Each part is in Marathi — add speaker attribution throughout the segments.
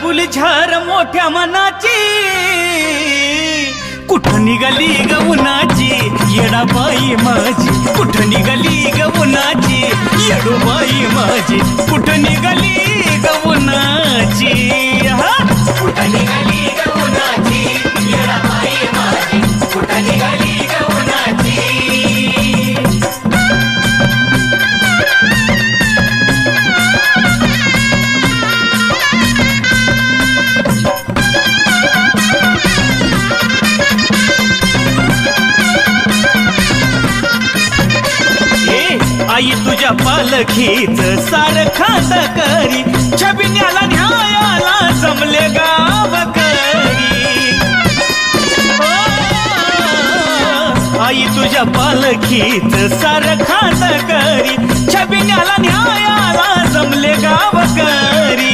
Speaker 1: गुलझार मोठ्या मनाची कुठं निघाली ग उन्हाची येडाबाई माझी कुठं निघाली ग उन्हाची येडूबाई माझी कुठं निघाली ग उन्हाची कुठं निघाली ग उन्हाची येडाबाई माझी कुठं निघाली ग उन्हाची आई तुझ्या पालखीच सार खांद करी छबिन्याला न्यायाला जमले गावकरी आई तुझ्या पालखीच सार खांद करी छबिन्याला न्यायाला जमले गावकरी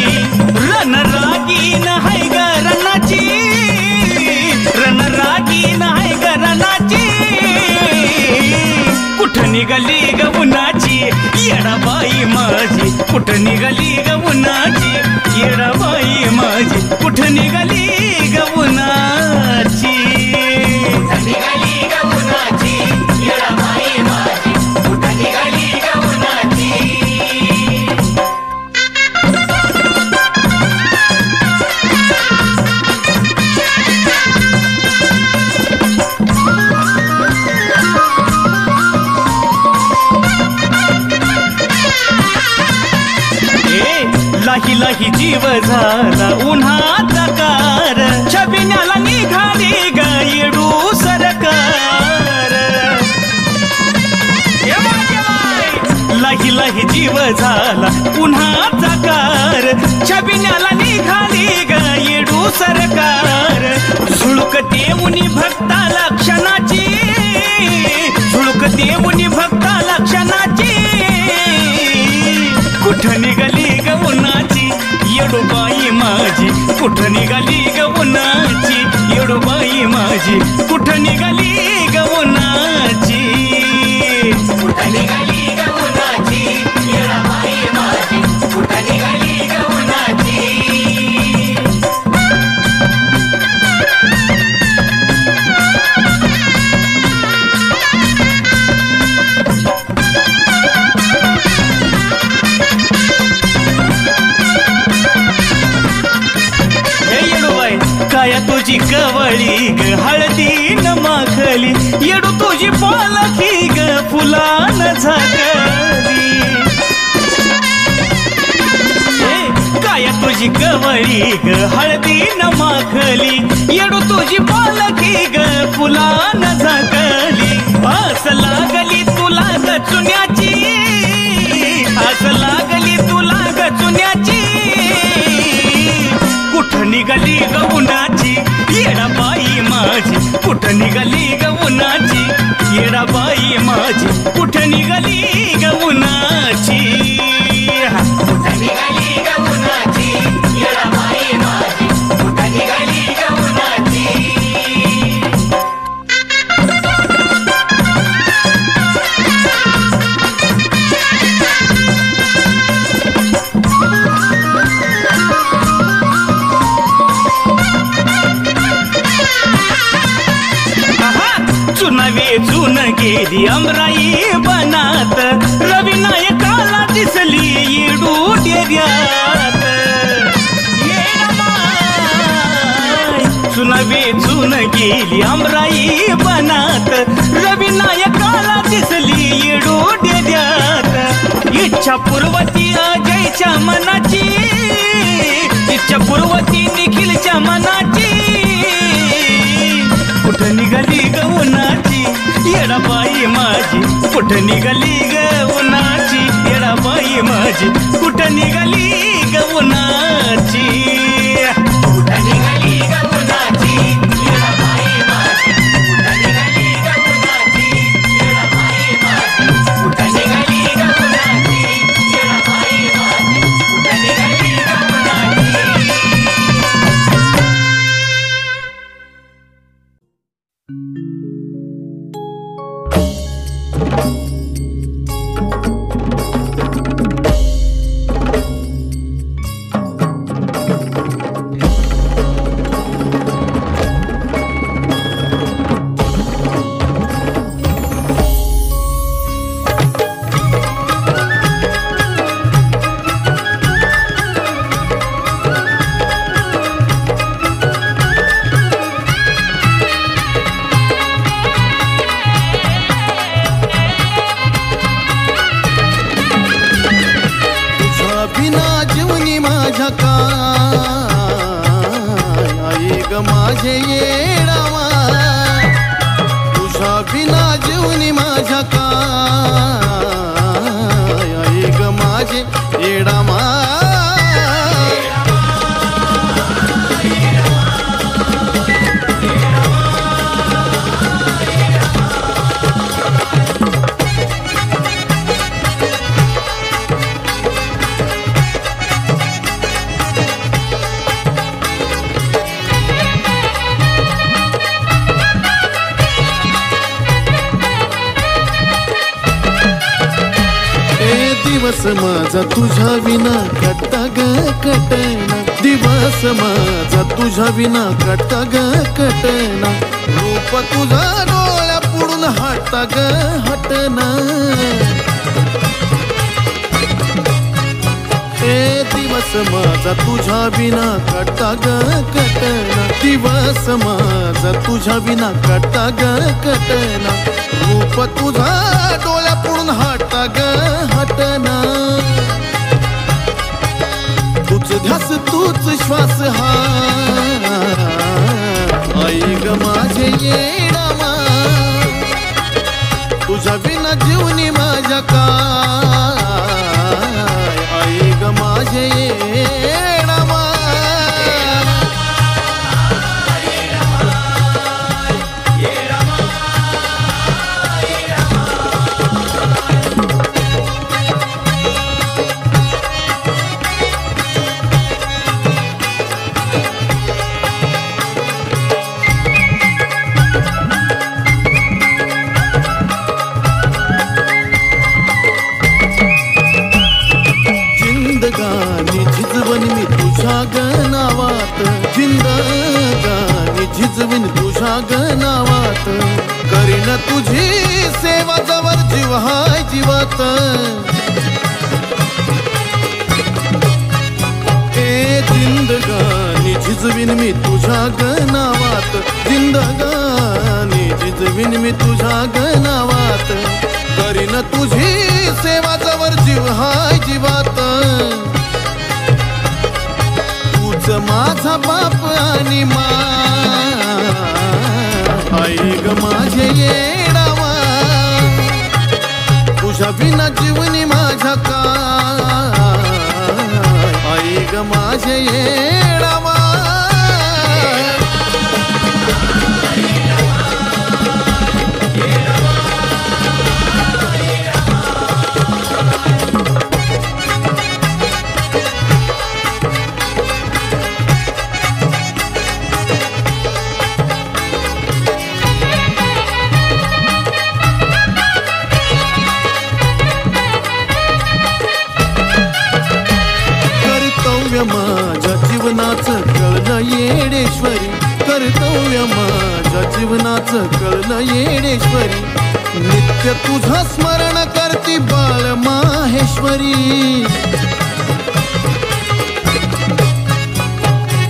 Speaker 1: रणरागीन हाय ग रणाची रणरागीन हाय ग रणाची कुठं निघाली ग उन्हाची येडाबाई माझी कुठं निघाली ग उन्हाची येडाबाई माझी कुठं निघाली ग उन्हाची कुठं निघाली ग उन्हाची येडाबाई माझी कुठं निघाली ग उन्हाची लाही लाही जीव झाला उन्हाचा कार छबिन्याला निघाली ग येडू सरकार लाही लाही जीव झाला उन्हाचा कार छबिन्याला निघाली ग येडू सरकार झुळक देऊनी भक्ता लक्षणाची झुळक देऊनी भक्ता लक्षणाची कुठं निघाली ग उन्हाची येडूबाई माझी कुठं निघाली ग उन्हाची येडूबाई माझी कुठं निघाली ग उन्हाची कुठं निघाली ग उन्हाची येडूबाई माझी कुठं निघाली ग उन्हाची काय तुझी कवळी ग हळदी न माखली येडू तुझी पालखी ग फुलान झाकली काय तुझी कवळी ग हळदी न माखली येडू तुझी पालखी ग फुलान झाकली आस लागली तुला ग चुन्याची आस लागली तुला ग चुन्याची कुठं निघाली ग उन्हाची येडाबाई माझी कुठं निघाली ग उन्हाची येडाबाई माझी कुठं निघाली ग उन्हाची कुठं निघाली ग उन्हाची येडाबाई माझी कुठं निघाली ग उन्हाची चुन गेली अमराई बनात रविनायकाला दिसली येडू डेऱ्यात चुन गेली अमराई बनात रविनायकाला दिसली येडू डेऱ्यात इच्छा पूर्वती अजयच्या मनाची इच्छा पूर्वती निखिलच्या मनाची कुठं निघाली ग उन्हाची येडाबाई माझी कुठं निघाली ग उन्हाची येडाबाई माझी कुठं निघाली ग उन्हाची कुठं निघाली ग उन्हाची येडाबाई माझी कुठं निघाली ग उन्हाची येडाबाई माझी कुठं निघाली ग उन्हाची येडाबाई माझी कुठं निघाली ग उन्हाची
Speaker 2: माझे येडावा तुझ्या बिना जीवनी माझ्या काय आई ग माझे येडावा दिवस माझा तुझ्या विना कटा ग कटना दिवस माझा तुझ्या विना कटा ग कटना रूप तुझा डोळ्या पुढून हटा ग हटना दिवस माझा तुझ्या विना कटा ग कटना दिवस माझा तुझ्या विना कटा ग कटना रूप तुझा डोळ्या पुढून हटा ग हटना तूच ध्यास तूच श्वास हा आई ग माझे येडावा तुझ्या विना जीवनी माझ्या काय आई ग माझे येडावा जिंदगानी झिजवन मी तुझ्या गनावात जिंदगानी झिजवीन तुझ्या गनावात करीन तुझी सेवा जवर जीव हाय जीवात जिंदगानी झिजवीन मी तुझ्या गनावात जिंदगानी झिजवीन मी तुझ्या गनावात करीन तुझी सेवा जवर जीव हाय जीवात तूच माझा बाप आणि आई ग माझे येडावा तुझ्या बिना जीवनी माझ्या काय आई ग माझे येडावा माझ्या जीवनाचं कळलं येडेश्वरी कर्तव्य माझ्या जीवनाचं कळलं येडेश्वरी नित्य तुझं स्मरण करती बाळ माहेश्वरी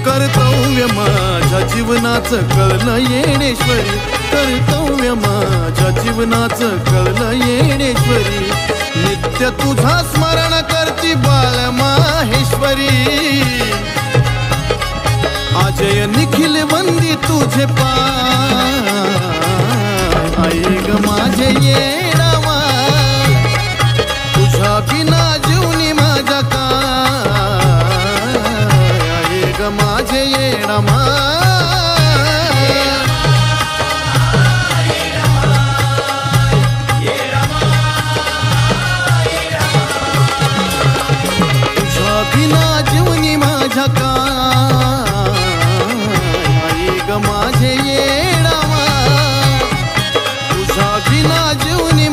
Speaker 2: कर्तव्य माझ्या जीवनाचं कळलं येडेश्वरी कर्तव्य माझ्या जीवनाचं कळलं येडेश्वरी नित्य तुझा स्मरण करती बाळ माहेश्वरी अजय निखिल वंदी तुझे पाय आई ग माझे येडावा तुझ्या बिना जीवनी माझ्या काय आई ग माझे येडावा बिना जीवनी माझ्या काय ग माझे येडावा तुझ्या बिना जीवनी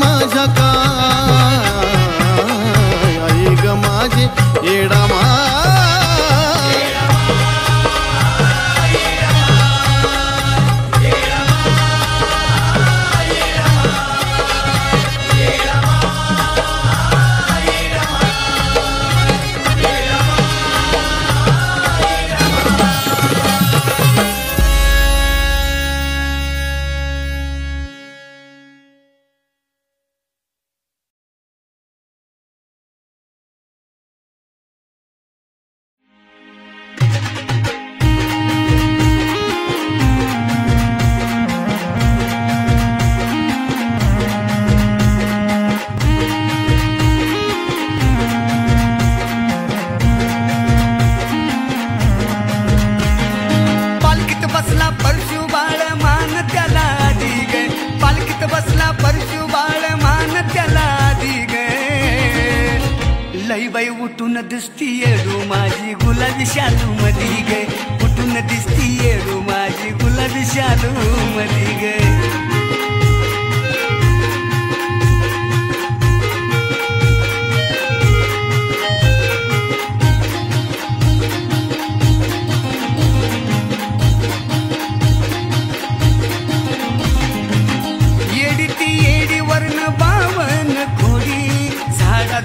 Speaker 1: बाई उठून दिसती येडू माझी गुलाबी शालू मधी गे उठून दिसती येडू माझी गुलाबी शालू मधी गे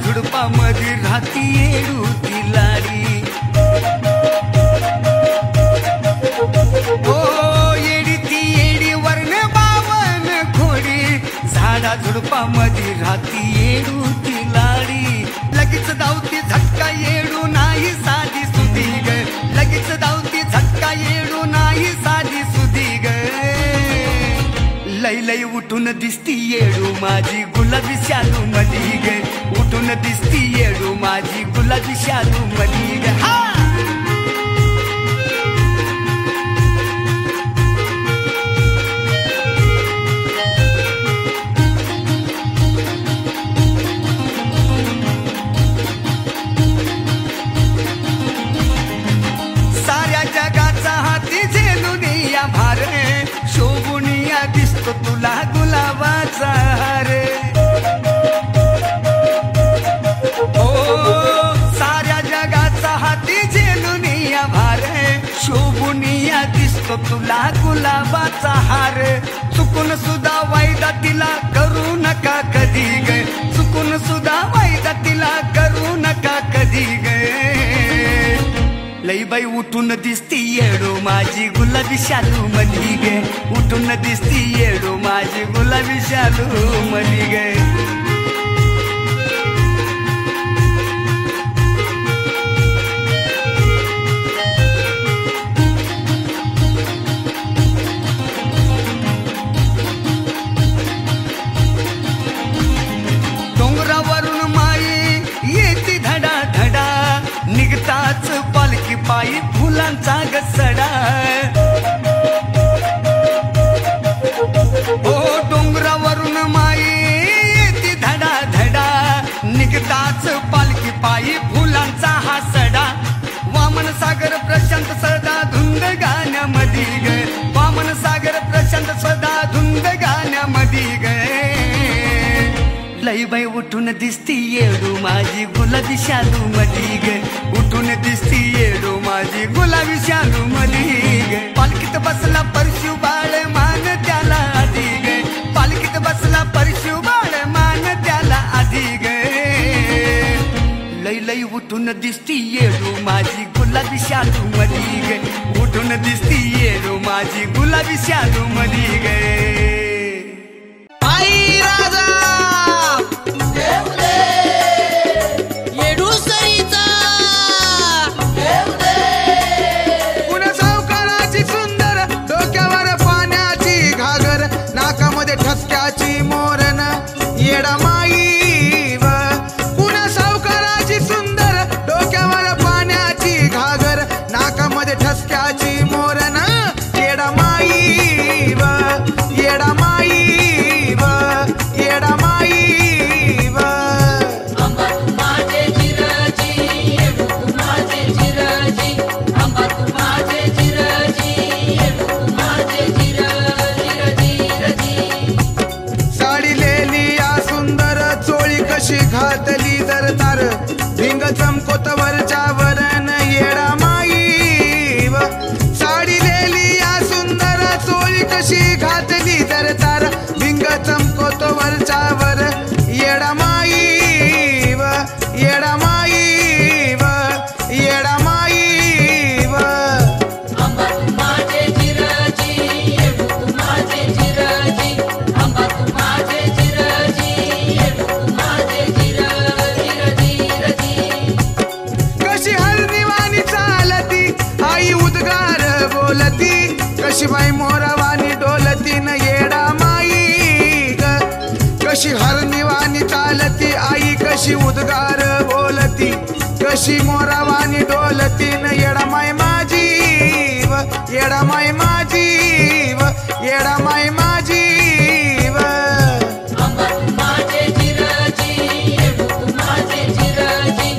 Speaker 1: झुडपा मध्ये राहती येडू ती लाडी ओ येडी ती येडी वर्ण बावन खोडी झाडा झुडपा मध्ये राहती येडू ती लाडी लगेच धावती झटका येडू नाही साधी सुधी ग लगेच धावती झटका येडू नाही साधी सुधी ग लई लई उठून दिसती येडू माझी गुलाबी शालू मधी गे उठून दिसती येडू माझी गुलाबी शालू मधी गे साऱ्या जगाचा हाती झेलून या भार शोभुनिया दिसतो तुला गुलाबाचा हार साऱ्या जगाचा हाती झेलून या भार शोभुनिया दिसतो तुला गुलाबाचा हार चुकून सुद्धा वायदा तिला करू नका कधी ग चुकून सुद्धा वायदा तिला करू नका कधी ग लई बाई उठून दिसती येडू माझी गुलाबी शालू मधी गे उठून दिसती येडू माझी गुलाबी शालू मधी गे डोंगरावरून माई येती धडा धडा निघताच पालखी पायी फुलांचा गसडा ओ डोंगरावरून माई येती धडा धडा निघताच पालखी पायी फुलांचा हा सडा वामन सागर प्रशांत सदा धुंद गाण्यामध्ये ग वामन सागर प्रशांत सदा धुंद गाण्यामध्ये ग लई बाई उठून दिसती येडू माझी गुलाबी शालू मधी गे उठून दिसती येडू माझी गुलाबी शालू मधी गे पालखीत बसला परशु बाळ मान त्याला आधी गे पालखीत बसला परशु बाळ मान त्याला आधी गे लई लई उठून दिसती येडू माझी गुलाबी शालू मधी गे उठून दिसती येडू माझी गुलाबी शालू मधी गे आई राजा
Speaker 3: ठसक्याची मोरण येडा माई व पुन्हा सावकाराची सुंदर डोक्यावर पाण्याची घागर नाकामध्ये ठसक्याची मोरण येडा माई व येडा माई व येडा माई व
Speaker 4: अंबा तू माझे जिरजी येडू तू माझे जिरजी अंबा तू माझे जिरजी येडू तू माझे
Speaker 3: कशी घातली तर तार भिंग चमकोत वरच्या वरण येडा माई व साडी लेली या सुंदर चोळी कशी घातली तर तार भिंग चमकोत वरच्या वर येडा माई व येडा माई व येडा माई व
Speaker 4: अंबा तू माझे जिरजी येडू तू माझे जिरजी अंबा तू माझे जिरजी येडू तू माझे
Speaker 3: कशी हरनिवानी चालती आई उद्गार बोलती कशी बाई मोरावानी डोलती न येडा माई ग कशी हरनिवानी चालती आई कशी उद्गार बोलती कशी मोरावानी डोलती न येडा माई माझी व येडा माई माझी व येडा माई माझी व
Speaker 4: अंबा तू माझे जिरजी येडू तू माझे जिरजी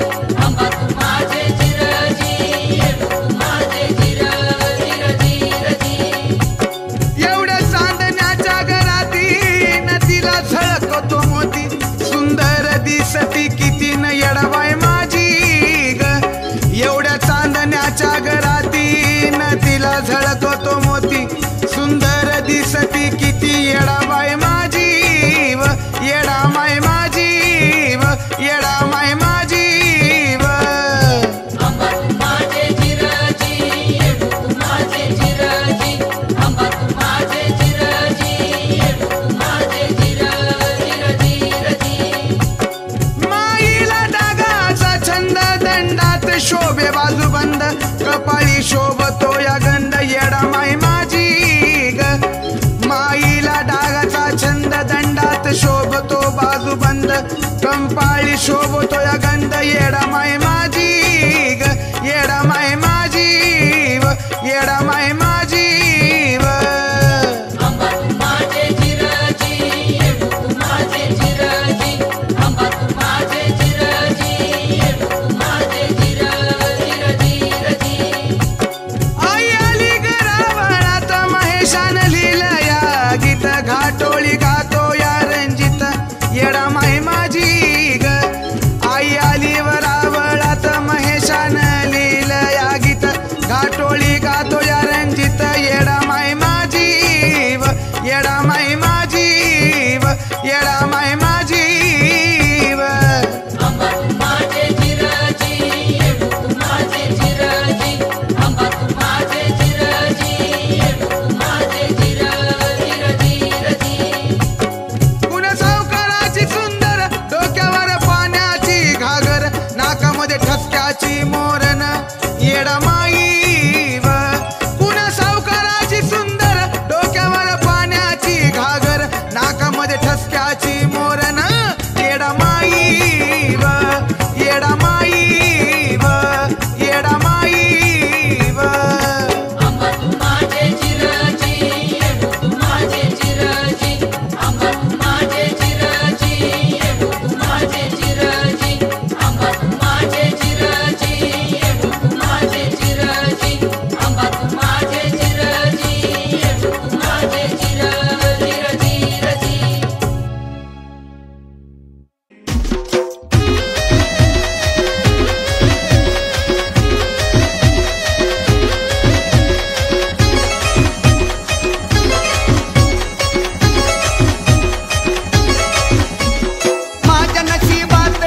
Speaker 3: बंद कंपाळी शोभतो या गंध येडा माय माझी ग येडा माय माझी व येडा माय माझी व
Speaker 4: आंबा तू माझे चिरजी येडू तू माझे चिरजी आंबा तू माझे चिरजी येडू तू माझे चिरजी
Speaker 3: आई आली घरावळात महेशान लिहिलं या गीत घाटोळी गातो या रंजित येडा माय माझी ग आई आली वरावळात महेशान लिहिलं या गीत घाटोळी गातो या रंजित येडा माय माझी व येडा माय माझी व येडा माय माझी व
Speaker 4: आंबा तू माझे चिरजी येडू तू माझे चिरजी आंबा तू माझे चिरजी येडू तू माझे चिरजी
Speaker 3: पुण्या सावकाराची सुंदर डोक्यावर पाण्याची घागर नाकामध्ये ठसक्याची मोरण येडा माई व पुण्या सावकाराची सुंदर डोक्यावर पाण्याची घागर नाकामध्ये ठसक्याची मोरण येडा माई व येडा माई व येडा माई व
Speaker 4: आंबा तू माझे चिरजी येडू तू माझे चिरजी आंबा तू माझे चिरजी येडू तू माझे चिरजी आंबा तू माझे चिरजी येडू तू माझे चिरजी आंबा तू माझे चिरजी येडू तू माझे चिरजी
Speaker 1: माझ्या नशिबात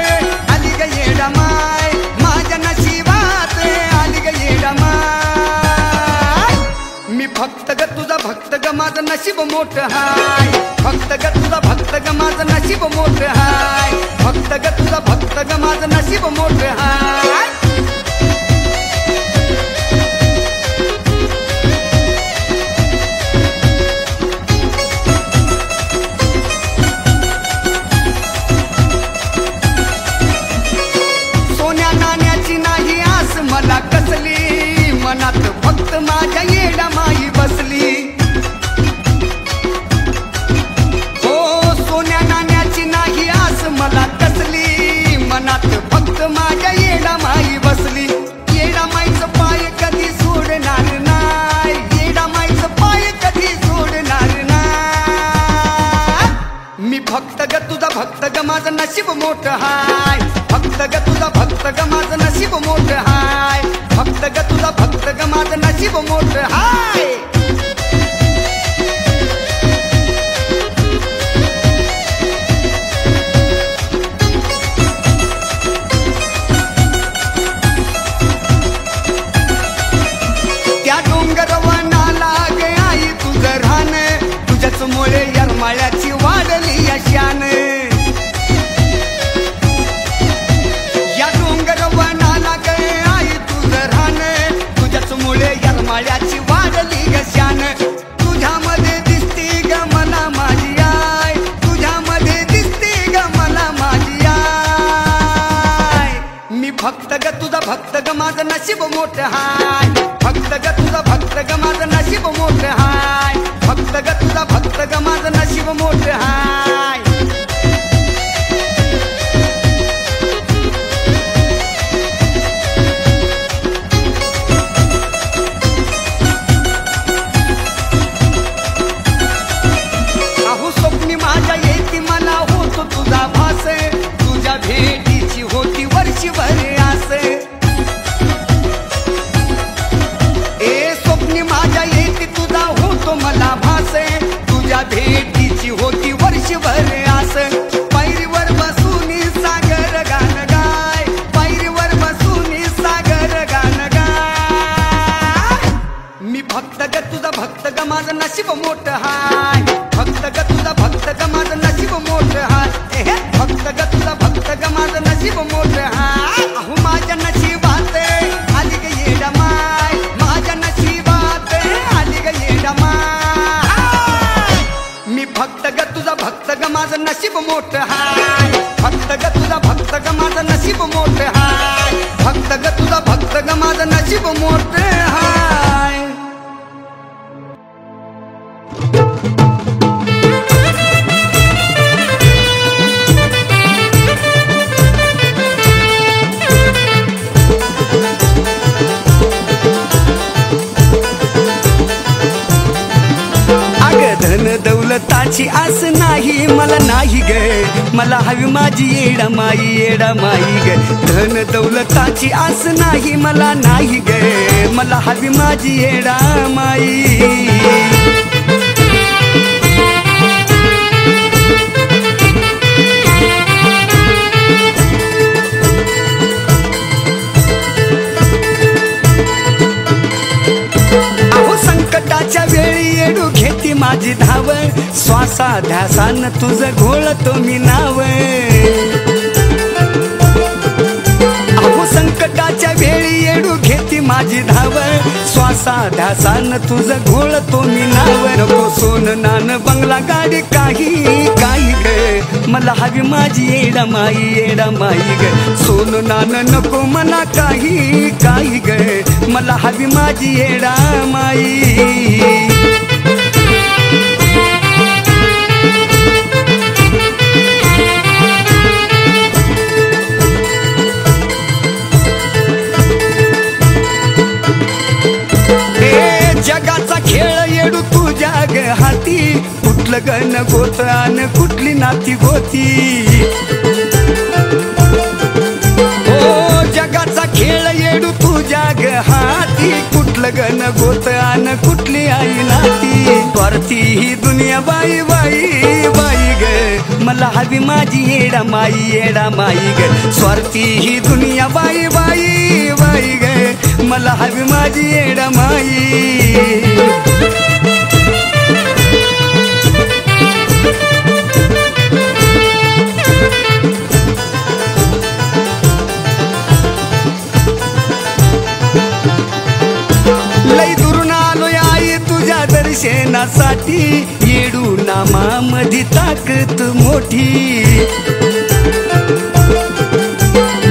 Speaker 1: आली ग येडा माय माझ्या नशिबात आली ग येडा माय मी फक्त ग तुझा भक्त ग माझं नशीब मोठं हाय फक्त ग तुझा भक्त ग माझं नशीब मोठं हाय फक्त ग तुझा भक्त ग माझं नशीब मोठं हाय सोन्या नाण्याची नाही आस मला कसली मनात फक्त माझ्या येडा माई बसली हो सोन्या नाण्याची नाही आस मला कसली मनात फक्त माझ्या येडा माई बसली येडा माईचं पाय कधी सोडणार नाही येडा माईचं पाय कधी सोडणार नाही मी फक्त ग तुझा भक्त ग माझं नशीब मोठं हाय फक्त ग तुझा भक्त ग माझं नशीब मोठं हाय फक्त ग तुझा भक्त ग माझं नशीब मोठं हाय त्या डोंगर वनाला गे आई तुझं रान तुझ्याच मुळे यरमाळ्याची वाढली यशान या डोंगर वनाला गे आई तुझं रान तुझ्याच मुळे यरमाळ्याची वाढली यशान तुझ्यामध्ये दिसती ग मला माझी आय तुझ्यामध्ये दिसती ग मला माझी आय मी फक्त ग तुझा भक्त ग माझं नशीब मोठं हाय फक्त ग तुझा भक्त ग माझं नशीब मोठं हाय फक्त ग तुझा भक्त ग माझं नशीब मोठं हाय अहो स्वप्नी माझ्या येती मला होतो तुझा भास तुझ्या भेटीची होती वर्षभर आस ए स्वप्नी माझ्या येती तुझा होतो मला भास तुझ्या भेटीची होती वर्षभर नाही मला नाही ग मला हवी माझी येडा माई ग धन दौलताची आस नाही मला नाही ग मला हवी माझी येडा माई संकटाच्या वेळी येडू घेती माझी धाव श्वासा ध्यासान तुझं घोळतो मी नाव अहो संकटाच्या वेळी येडू घेती माझी धाव श्वासा ध्यासान तुझं घोळतो मी नाव नको सोन नान बंगला गाडी काही काही ग मला हवी माझी येडा माई ग सोन नान नको मला काही काही ग मला हवी माझी येडा माई जगाचा खेळ येडू तुझ्या ग हाती कुठलं गण गोत आणि कुठली नाती गोती ओ जगाचा खेळ येडू तुझ्या ग हाती कुठलं गण गोत आणि कुठली आई नाती स्वार्थी ही दुनिया बाई ग मला हवी माझी येडा माई ग स्वार्थी ही दुनिया बाई ग मला हवी माझी येडा माई लई दुरून आलोय आई तुझ्या दर्शनासाठी येडू नामामध्ये ताकद मोठी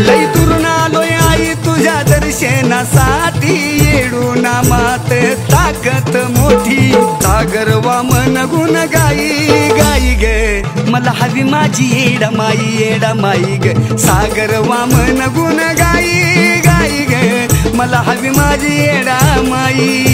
Speaker 1: लई दुरून आलोय आई तुझ्या दर्शनासाठी येडू नामात ताकद मोठी सागर वामन गुण गाई ग मला हवी माझी येडा माई ग सागर वामन गुण गाई ग मला हवी माझी येडा माई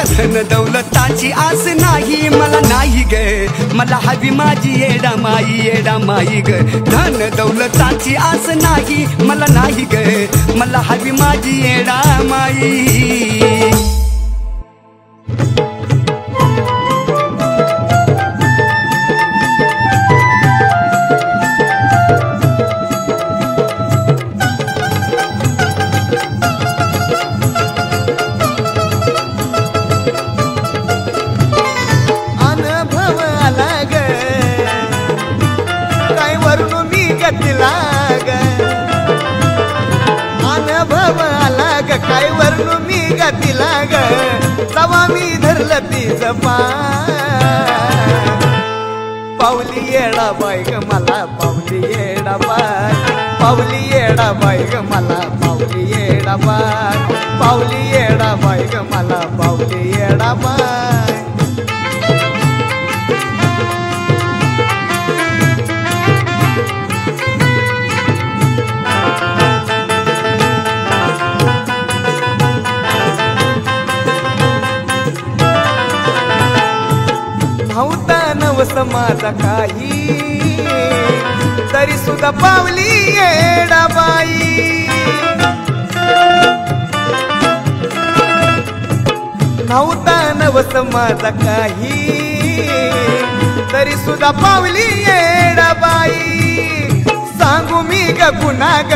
Speaker 1: धन दौलताची आस नाही मला नाही ग मला हवी माझी येडा माई ग धन दौलताची आस नाही मला नाही ग मला हवी माझी येडा माई
Speaker 5: अनुभव आला ग काय वर्णू मी गतीला ग तवा मी धरलं तीच पावली येडा बाई ग मला पावली येडा बाई ग मला पावली येडा बाई ग मला पावली येडा बाई माझा काही तरी सुद्धा पावली येडा बाई नव्हता नवस माझा काही तरी सुद्धा पावली येडा बाई सांगू मी ग पुन्हा ग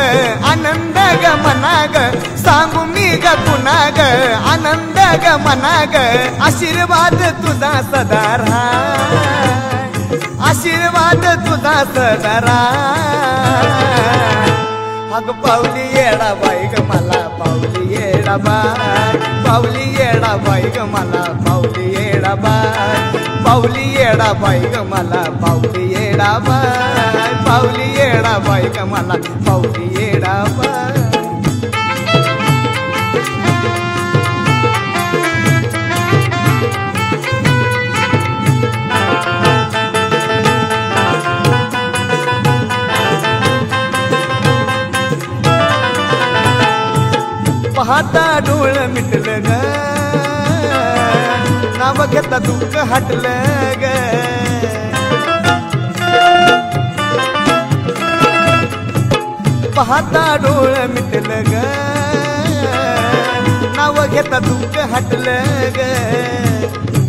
Speaker 5: आनंद ग मना ग सांगू मी ग पुन्हा ग आनंद ग मना ग आशीर्वाद तुझा सदा राहा आशीर्वाद तुझा सदारा अग पावली येडा बाई ग मला पावली येडा बाई ग मला पावली येडा पावली येडा बाई ग मला पावली येडा पावली येडा बाई ग मला पावली येडा पाहता डोळ मिटलं ग नाव घेता दुःख हटलं ग पाहता डोळ मिटलं ग नाव घेता दुःख हटलं ग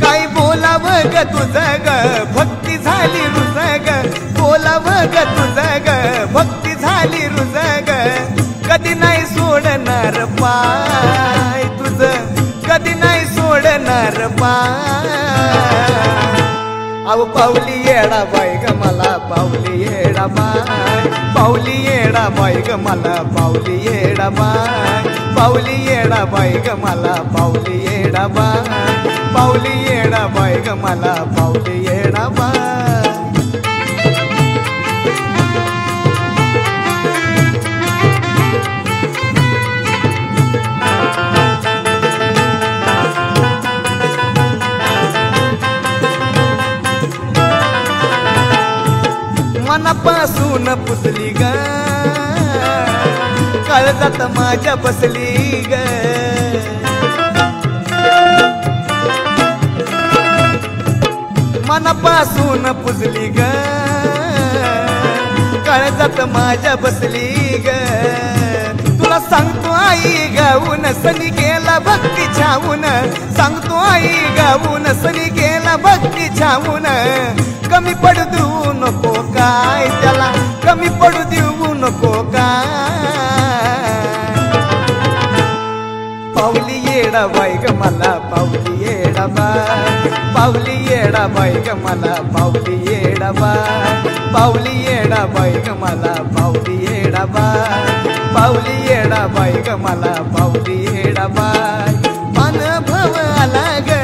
Speaker 5: काय बोलावं ग तुझं ग भक्ती झाली रुज ग बोलावं ग तुझं ग भक्ती झाली रुज ग कधी नाही सोडणार पाय तुझं कधी नाही सोडणार पाय अव पावली येडा बाई ग मला पावली येडा बाय पावली येडा बाई ग मला पावली येडा बाय पावली येडा बाई ग मला पावली येडा बाय पावली येडा बाई ग मला पावली येडा बाय मनापासून पुसली ग काळजात माझ्या बसली ग मनापासून पुसली ग काळजात माझ्या बसली ग तुला सांगतो आई गाऊन सनी गेला भक्ती छावून सांगतो आई गाऊन सनी गेला भक्ती छावून कमी पडू देऊ नको काय त्याला कमी पडू देऊ नको काय पावली येडा बाई ग मला पावली येडा बाई पावली येडा बाई ग मला पावली येडा बाई पावली येडा बाई ग मला पावली येडा बाई पावली येडा बाई ग मला पावली येडा बाई अनुभव आला ग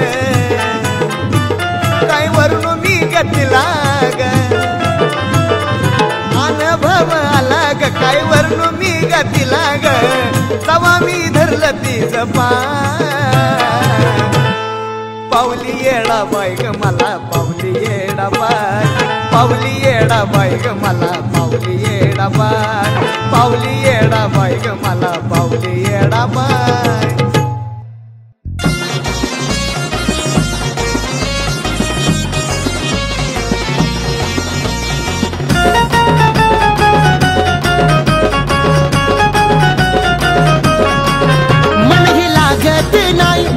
Speaker 5: काय वरून मी गतीला ग अनुभव आला ग काय वरून मी गतीला ग तवा मी धरलं तीच पाय पावली येडा बाई ग मला पावली येडा बाई पावली येडा बाई ग मला पावली येडा बाई पावली येडा बाई ग मला पावली येडा बाई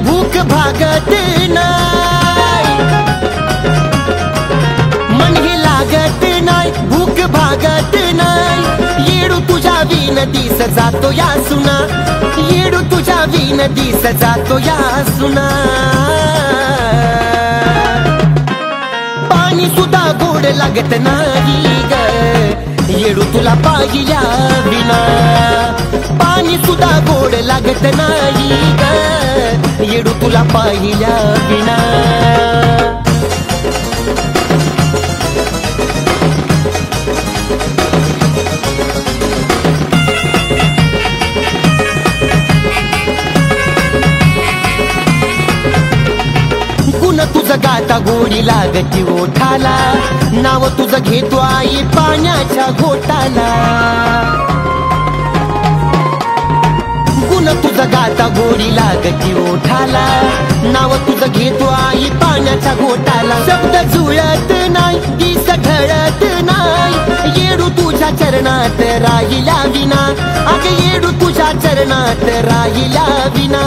Speaker 6: भूक भागत नाही मन हे लागत नाही भूक भागत नाही येडू तुझ्या विन दिस जातो या सुना येडू तुझ्या विन दिस जातो या सुना पाणी सुद्धा गोड लागत नाही ग येडू तुला पाहिल्या विना पाणी सुद्धा गोड लागत नाही ग येडू तुला पाहिल्या विना गुण तुझं गाता गोडी लागती ओठाला नाव तुझं घेतो आई पाण्याच्या घोटाला गुण तुझं गाता गोडी लागती ओठाला नाव तुझं घेतो आई पाण्याच्या घोटाला शब्द जुळत नाही दिस ढळत नाही येडू तुझ्या चरणात राहिल्या विना अग येडू तुझ्या चरणात राहिल्या विना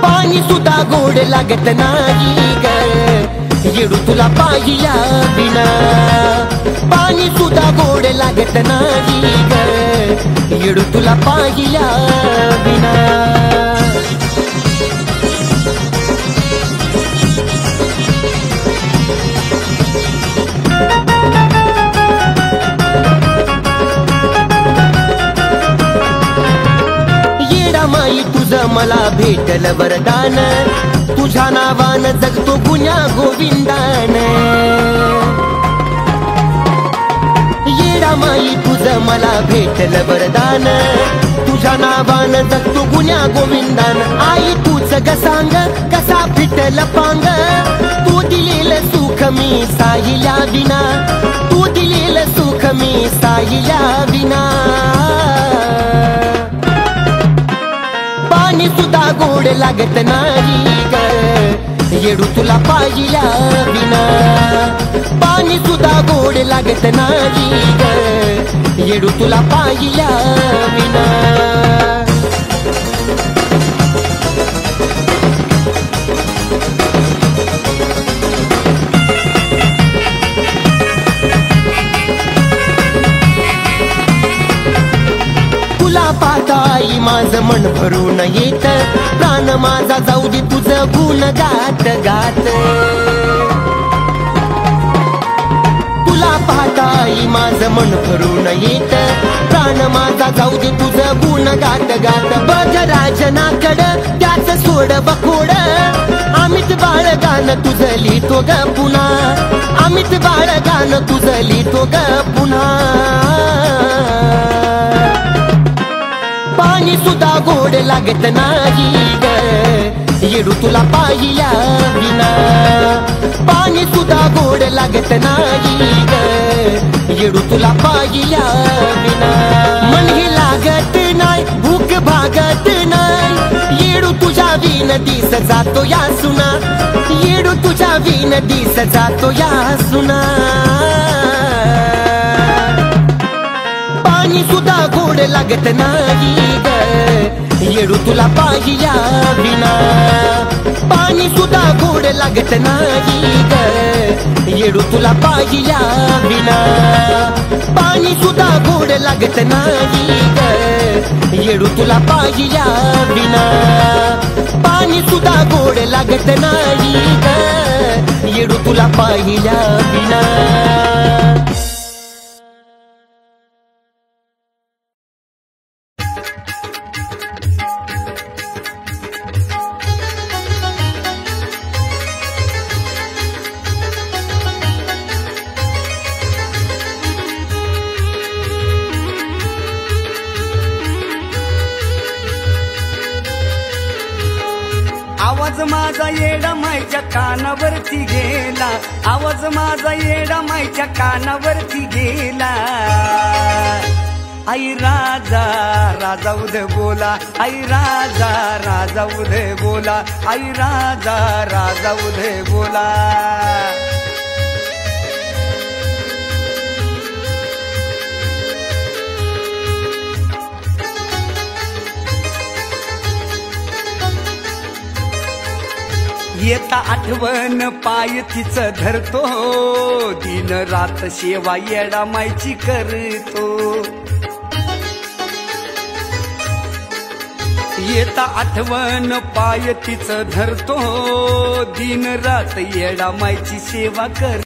Speaker 6: पाणी सुद्धा गोड लागत नाही ग येडू तुला पाहिल्या विना पाणी सुद्धा गोड लागत नाही ग येडू तुला पाहिल्या विना येडा माई तुझं मला भेटल वरदान तुझ्या नावानं जगतो गुन्हा गोविंदान येडा माई तुझं मला भेटल वरदान तुझ्या नावानं जगतो गुन्हा गोविंदान आई तूच ग सांग कसा फिटल पांग तू दिलेलं सुख मी साहिल्या विना तू दिलेलं सुख मी साहिल्या विना पाणी सुद्धा गोड लागत नाही ग येडू तुला पाहिल्या विना पाणी सुद्धा गोड लागत नाही ग येडू तुला पाहिल्या विना तुला पाहताई माझं मन भरून येत प्राण माझा जाऊ दे तुझं गुण गात गात तुला पाहताई माझं मन भरून येत प्राण माझा जाऊ दे तुझं गुण गात गात बघ राजनाकड त्याच सोड बखोड अमित बाळ गाणं तुझं लिहितो ग पुन्हा अमित बाळ गाणं तुझं लिहितो ग पुन्हा पाणी सुद्धा गोड लागत नाही ग येडू तुला पाहिल्या विना पाणी सुद्धा गोड लागत नाही ग येडू तुला पाहिल्या विना मन ही लागत नाही भूक भागत नाही येडू तुझ्या विन दिस जातो या सुना येडू तुझ्या विन दिस जातो या सुना पाणी सुद्धा गोड लागत नाही ग येडू तुला पाहिल्या विना पाणी सुद्धा गोड लागत नाही ग येडू तुला पाहिल्या विना पाणी सुद्धा गोड लागत नाही ग येडू तुला पाहिल्या विना पाणी सुद्धा गोड लागत नाही ग येडू तुला पाहिल्या विना
Speaker 1: आवाज माझा येडा माईच्या कानावरती गेला आवाज माझा येडा माईच्या कानावरती गेला आई राजा राजा उदय बोला आई राजा राजा उदय बोला आई राजा राजा उदय बोला येता आठवण पाय तिचं धरतो दिन रात सेवा येडा माईची करतो येता आठवण पाय तिचं धरतो दिन रात येडा माईची सेवा कर